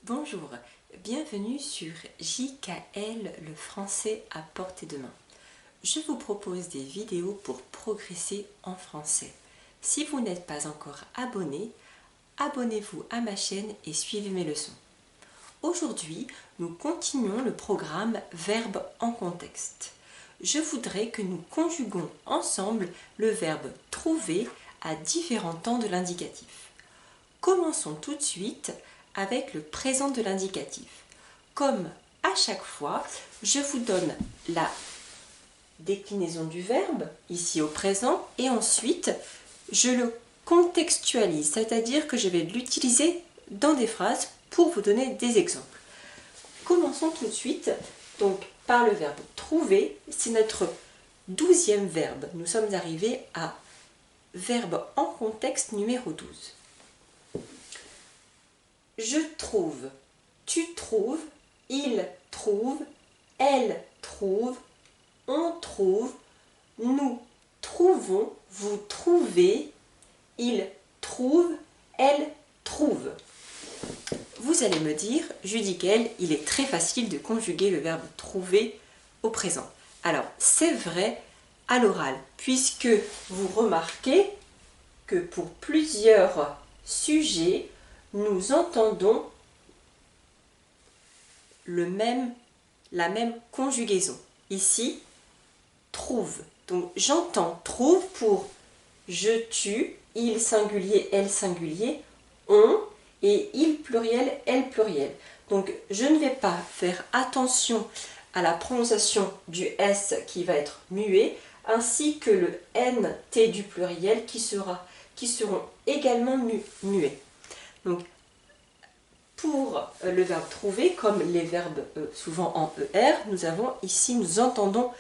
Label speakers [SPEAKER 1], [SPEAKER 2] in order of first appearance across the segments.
[SPEAKER 1] Bonjour, bienvenue sur JKL, le français à portée de main. Je vous propose des vidéos pour progresser en français. Si vous n'êtes pas encore abonné, abonnez-vous à ma chaîne et suivez mes leçons. Aujourd'hui, nous continuons le programme Verbes en contexte. Je voudrais que nous conjuguons ensemble le verbe trouver à différents temps de l'indicatif. Commençons tout de suite avec le présent de l'indicatif. Comme à chaque fois, je vous donne la déclinaison du verbe, ici au présent, et ensuite je le contextualise, c'est-à-dire que je vais l'utiliser dans des phrases pour vous donner des exemples. Commençons tout de suite donc par le verbe trouver, c'est notre 12e verbe. Nous sommes arrivés à verbe en contexte numéro 12. Je trouve, tu trouves, il trouve, elle trouve, on trouve, nous trouvons, vous trouvez, il trouve, elle trouve. Vous allez me dire, Judicaël, il est très facile de conjuguer le verbe trouver au présent. Alors, c'est vrai à l'oral, puisque vous remarquez que pour plusieurs sujets, nous entendons la même conjugaison. Ici, trouve. Donc j'entends trouve pour je, tu, il singulier, elle singulier, on et il pluriel, elle pluriel. Donc je ne vais pas faire attention à la prononciation du S qui va être muet, ainsi que le N, T du pluriel qui seront également muets. Donc, pour le verbe trouver, comme les verbes souvent en ER, nous entendons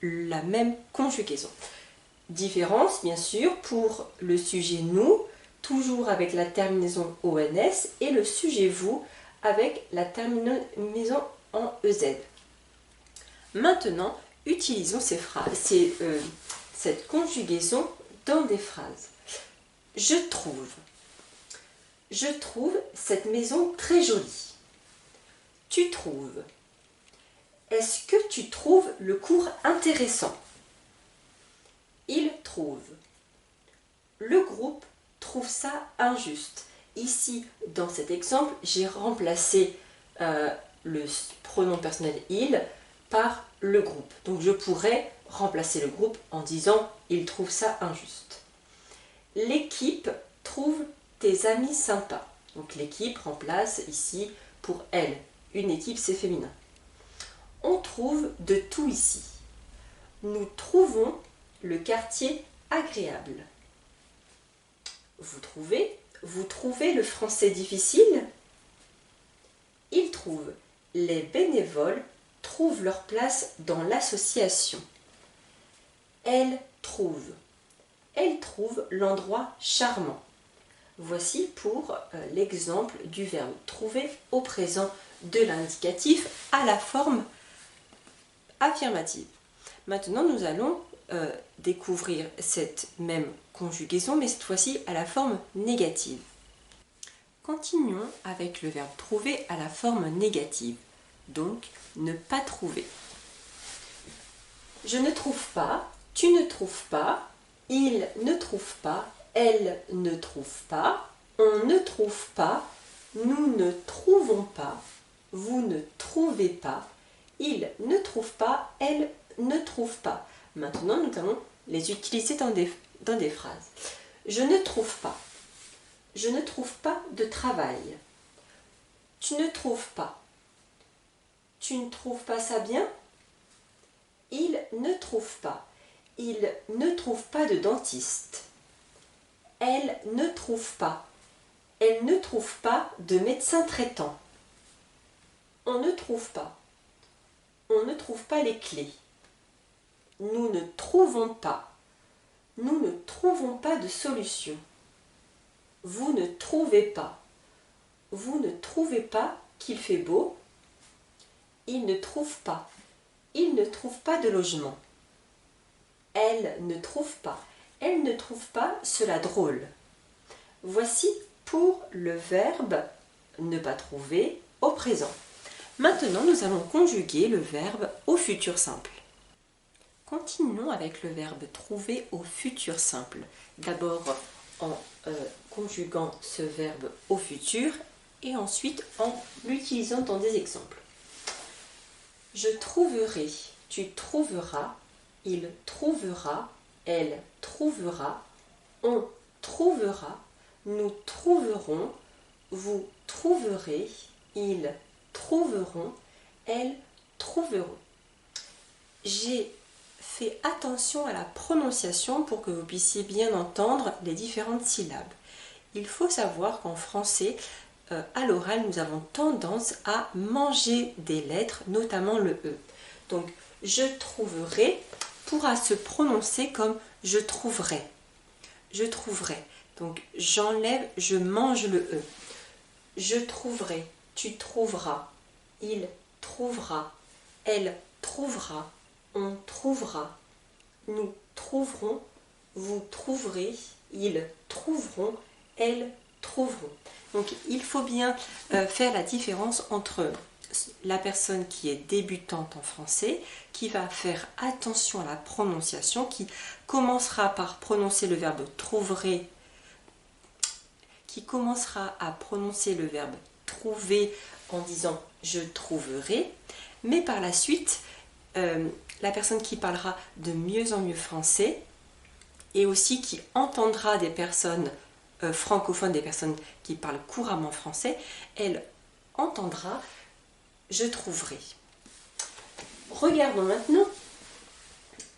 [SPEAKER 1] la même conjugaison. Différence, bien sûr, pour le sujet nous, toujours avec la terminaison ONS, et le sujet vous, avec la terminaison en EZ. Maintenant, utilisons cette conjugaison dans des phrases. Je trouve cette maison très jolie. Tu trouves. Est-ce que tu trouves le cours intéressant? Il trouve. Le groupe trouve ça injuste. Ici, dans cet exemple, j'ai remplacé le pronom personnel il par le groupe. Donc je pourrais remplacer le groupe en disant il trouve ça injuste. L'équipe trouve tes amis sympas. Donc l'équipe remplace ici pour elle. Une équipe, c'est féminin. On trouve de tout ici. Nous trouvons le quartier agréable. Vous trouvez le français difficile? Ils trouvent. Les bénévoles trouvent leur place dans l'association. Elle trouve l'endroit charmant. Voici pour l'exemple du verbe trouver au présent de l'indicatif à la forme affirmative. Maintenant, nous allons découvrir cette même conjugaison, mais cette fois-ci à la forme négative. Continuons avec le verbe trouver à la forme négative, donc ne pas trouver. Je ne trouve pas, tu ne trouves pas, il ne trouve pas, elle ne trouve pas, on ne trouve pas, nous ne trouvons pas, vous ne trouvez pas, il ne trouve pas, elle ne trouve pas. Maintenant, nous allons les utiliser dans des phrases. Je ne trouve pas. Je ne trouve pas de travail. Tu ne trouves pas. Tu ne trouves pas ça bien? Il ne trouve pas. Il ne trouve pas de dentiste. Elle ne trouve pas. Elle ne trouve pas de médecin traitant. On ne trouve pas. On ne trouve pas les clés. Nous ne trouvons pas. Nous ne trouvons pas de solution. Vous ne trouvez pas. Vous ne trouvez pas qu'il fait beau. Il ne trouve pas. Il ne trouve pas de logement. Elle ne trouve pas. Elle ne trouve pas cela drôle. Voici pour le verbe ne pas trouver au présent. Maintenant, nous allons conjuguer le verbe au futur simple. Continuons avec le verbe trouver au futur simple. D'abord en conjuguant ce verbe au futur et ensuite en l'utilisant dans des exemples. Je trouverai, tu trouveras, il trouvera, elle trouvera, on trouvera, nous trouverons, vous trouverez, ils trouveront, elles trouveront. J'ai fait attention à la prononciation pour que vous puissiez bien entendre les différentes syllabes. Il faut savoir qu'en français, à l'oral, nous avons tendance à manger des lettres, notamment le E. Donc, je trouverai pourra se prononcer comme je trouverai. Je trouverai. Donc, j'enlève, je mange le E. Je trouverai, tu trouveras, il trouvera, elle trouvera, on trouvera, nous trouverons, vous trouverez, ils trouveront, elles trouveront. Donc il faut bien faire la différence entre la personne qui est débutante en français, qui va faire attention à la prononciation, qui commencera par prononcer le verbe trouverai, qui commencera à prononcer le verbe trouver en disant je trouverai, mais par la suite, la personne qui parlera de mieux en mieux français et aussi qui entendra des personnes francophones, des personnes qui parlent couramment français, elle entendra je trouverai. Regardons maintenant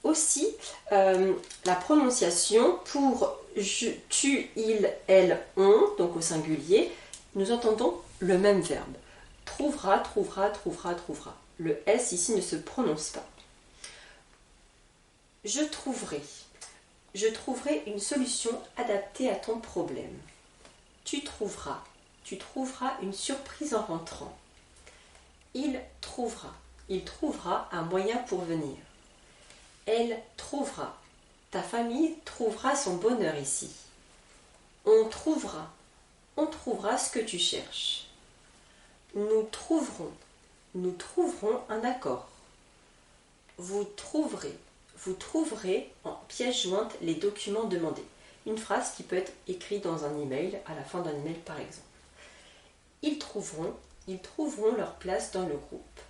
[SPEAKER 1] aussi la prononciation pour je, tu, il, elle, on, donc au singulier. Nous entendons le même verbe. Trouvera, trouvera, trouvera, trouvera. Le S ici ne se prononce pas. Je trouverai. Je trouverai une solution adaptée à ton problème. Tu trouveras. Tu trouveras une surprise en rentrant. Il trouvera. Il trouvera un moyen pour venir. Elle trouvera. Ta famille trouvera son bonheur ici. On trouvera. On trouvera ce que tu cherches. Nous trouverons. Nous trouverons un accord. Vous trouverez. Vous trouverez en pièce jointe les documents demandés. Une phrase qui peut être écrite dans un email, à la fin d'un email par exemple. Ils trouveront leur place dans le groupe.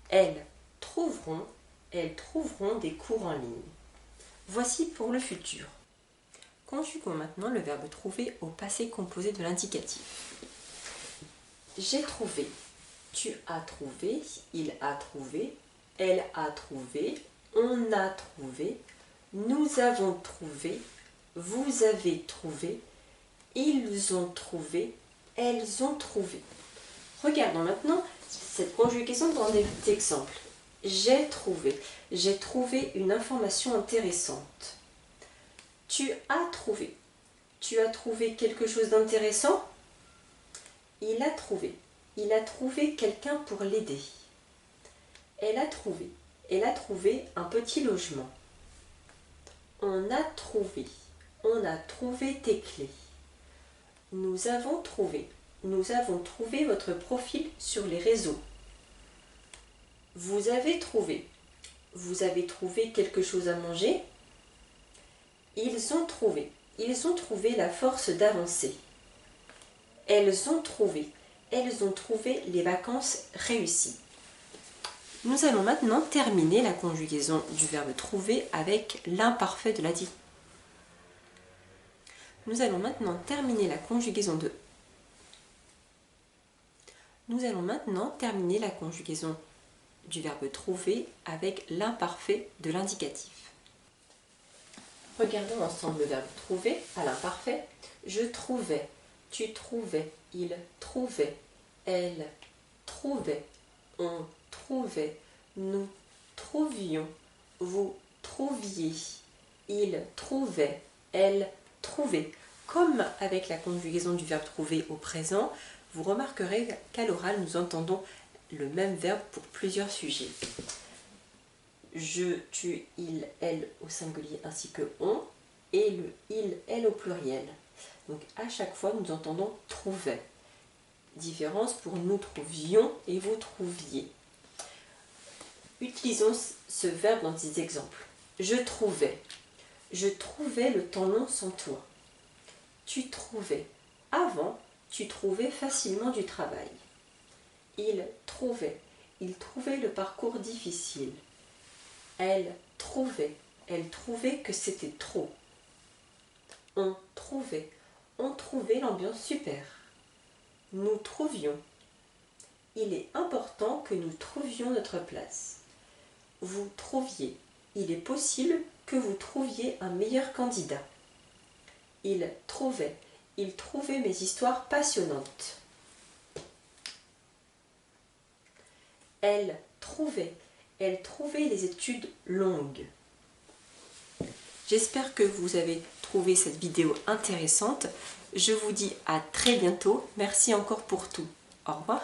[SPEAKER 1] Elles trouveront des cours en ligne. Voici pour le futur. Conjuguons maintenant le verbe trouver au passé composé de l'indicatif. J'ai trouvé, tu as trouvé, il a trouvé, elle a trouvé, on a trouvé, nous avons trouvé, vous avez trouvé, ils ont trouvé, elles ont trouvé. Regardons maintenant cette conjugaison dans des exemples. J'ai trouvé une information intéressante. Tu as trouvé quelque chose d'intéressant? Il a trouvé quelqu'un pour l'aider. Elle a trouvé un petit logement. On a trouvé tes clés. Nous avons trouvé votre profil sur les réseaux. Vous avez trouvé quelque chose à manger? Ils ont trouvé la force d'avancer. Elles ont trouvé les vacances réussies. Nous allons maintenant terminer la conjugaison du verbe trouver avec l'imparfait de l'adjectif. Nous allons maintenant terminer la conjugaison du verbe trouver avec l'imparfait de l'indicatif. Regardons ensemble le verbe trouver à l'imparfait. Je trouvais, tu trouvais, il trouvait, elle trouvait, on trouvait, nous trouvions, vous trouviez, il trouvait, elle trouvait. Comme avec la conjugaison du verbe trouver au présent, vous remarquerez qu'à l'oral, nous entendons le même verbe pour plusieurs sujets. Je, tu, il, elle au singulier ainsi que on, et le il, elle au pluriel. Donc à chaque fois, nous entendons trouvait. différence pour nous trouvions et vous trouviez. Utilisons ce verbe dans des exemples. Je trouvais. Je trouvais le temps long sans toi. Tu trouvais. Avant, tu trouvais facilement du travail. Il trouvait. Il trouvait le parcours difficile. Elle trouvait. Elle trouvait que c'était trop. On trouvait l'ambiance super. Nous trouvions. Il est important que nous trouvions notre place. Vous trouviez. Il est possible que vous trouviez un meilleur candidat. Il trouvait mes histoires passionnantes. Elle trouvait les études longues. J'espère que vous avez trouvé cette vidéo intéressante. Je vous dis à très bientôt. Merci encore pour tout. Au revoir.